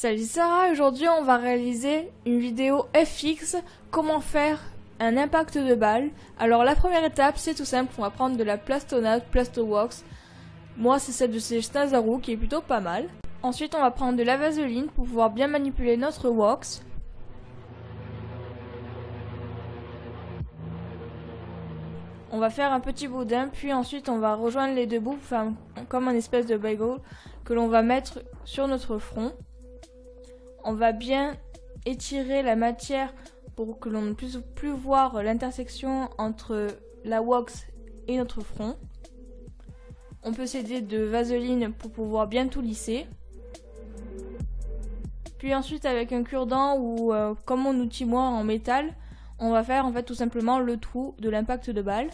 Salut Sarah, aujourd'hui on va réaliser une vidéo FX, comment faire un impact de balle. Alors la première étape c'est tout simple, on va prendre de la plastonate, Plastowox. Moi c'est celle de chez Stazaru qui est plutôt pas mal. Ensuite on va prendre de la vaseline pour pouvoir bien manipuler notre wax. On va faire un petit boudin, puis ensuite on va rejoindre les deux bouts pour faire comme un espèce de bagel que l'on va mettre sur notre front. On va bien étirer la matière pour que l'on ne puisse plus voir l'intersection entre la wax et notre front. On peut s'aider de vaseline pour pouvoir bien tout lisser. Puis ensuite avec un cure-dent ou comme mon outil moi en métal, on va faire en fait tout simplement le trou de l'impact de balle.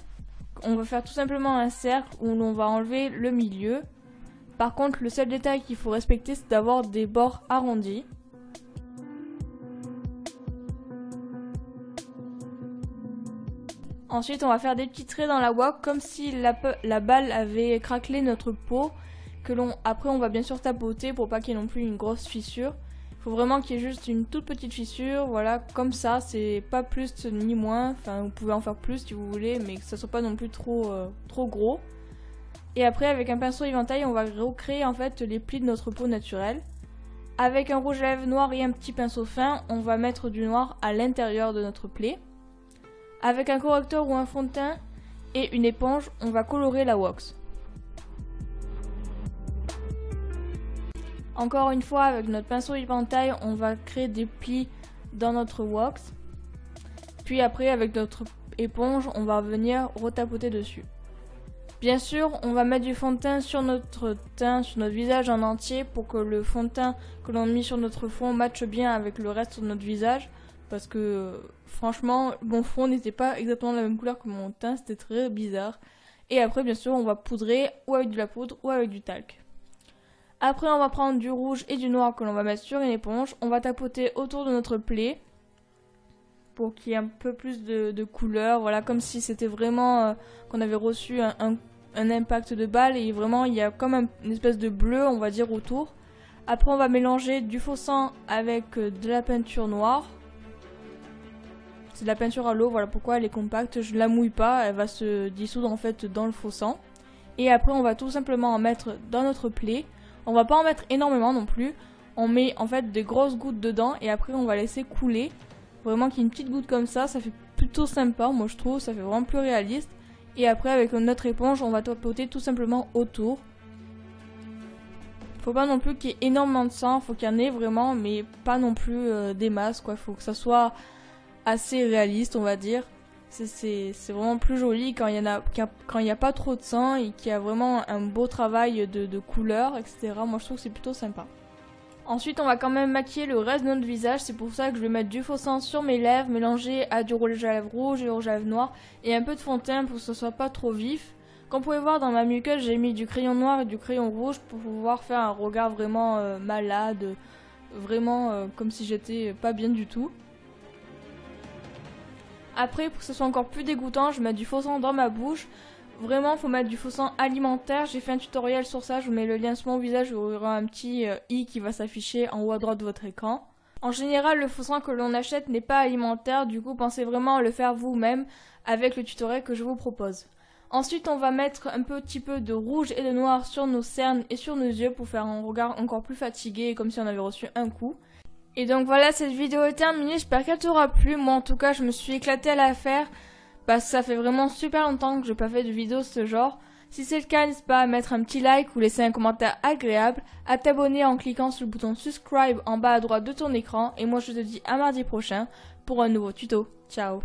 On va faire tout simplement un cercle où l'on va enlever le milieu. Par contre le seul détail qu'il faut respecter c'est d'avoir des bords arrondis. Ensuite on va faire des petits traits dans la wax comme si la balle avait craquelé notre peau. Après on va bien sûr tapoter pour pas qu'il y ait non plus une grosse fissure. Il faut vraiment qu'il y ait juste une toute petite fissure, voilà, comme ça, c'est pas plus ni moins. Enfin vous pouvez en faire plus si vous voulez, mais que ça soit pas non plus trop gros. Et après avec un pinceau éventail on va recréer en fait les plis de notre peau naturelle. Avec un rouge à lèvres noir et un petit pinceau fin, on va mettre du noir à l'intérieur de notre plaie. Avec un correcteur ou un fond de teint et une éponge, on va colorer la wax. Encore une fois, avec notre pinceau éventail, on va créer des plis dans notre wax. Puis après, avec notre éponge, on va venir retapoter dessus. Bien sûr, on va mettre du fond de teint sur notre visage en entier pour que le fond de teint que l'on a mis sur notre front matche bien avec le reste de notre visage. Parce que franchement, mon front n'était pas exactement de la même couleur que mon teint, c'était très bizarre. Et après, bien sûr, on va poudrer ou avec de la poudre ou avec du talc. Après, on va prendre du rouge et du noir que l'on va mettre sur une éponge. On va tapoter autour de notre plaie pour qu'il y ait un peu plus de couleur. Voilà, comme si c'était vraiment qu'on avait reçu un impact de balle. Et vraiment, il y a comme une espèce de bleu, on va dire, autour. Après, on va mélanger du faux sang avec de la peinture noire. C'est de la peinture à l'eau, voilà pourquoi elle est compacte, je ne la mouille pas, elle va se dissoudre en fait dans le faux sang. Et après on va tout simplement en mettre dans notre plaie. On va pas en mettre énormément non plus, on met en fait des grosses gouttes dedans et après on va laisser couler. Vraiment qu'il y ait une petite goutte comme ça fait plutôt sympa, moi je trouve, ça fait vraiment plus réaliste. Et après avec notre éponge on va tapoter tout simplement autour. Faut pas non plus qu'il y ait énormément de sang, faut qu'il y en ait vraiment, mais pas non plus des masses quoi, faut que ça soit assez réaliste on va dire. C'est vraiment plus joli quand il y a pas trop de sang et qu'il y a vraiment un beau travail de couleurs, etc. Moi je trouve que c'est plutôt sympa. Ensuite on va quand même maquiller le reste de notre visage, c'est pour ça que je vais mettre du faux sang sur mes lèvres mélangé à du rouge à lèvres rouge et du rouge à lèvres noir et un peu de fond de teint pour que ce soit pas trop vif. Comme vous pouvez voir dans ma muqueuse j'ai mis du crayon noir et du crayon rouge pour pouvoir faire un regard vraiment malade, vraiment comme si j'étais pas bien du tout. Après, pour que ce soit encore plus dégoûtant, je mets du faux sang dans ma bouche. Vraiment, faut mettre du faux sang alimentaire. J'ai fait un tutoriel sur ça, je vous mets le lien sur mon visage, il y aura un petit i qui va s'afficher en haut à droite de votre écran. En général, le faux sang que l'on achète n'est pas alimentaire, du coup pensez vraiment à le faire vous-même avec le tutoriel que je vous propose. Ensuite, on va mettre un petit peu de rouge et de noir sur nos cernes et sur nos yeux pour faire un regard encore plus fatigué, comme si on avait reçu un coup. Et donc voilà, cette vidéo est terminée, j'espère qu'elle t'aura plu. Moi en tout cas je me suis éclatée à la faire parce que ça fait vraiment super longtemps que j'ai pas fait de vidéo de ce genre. Si c'est le cas, n'hésite pas à mettre un petit like ou laisser un commentaire agréable, à t'abonner en cliquant sur le bouton subscribe en bas à droite de ton écran. Et moi je te dis à mardi prochain pour un nouveau tuto. Ciao.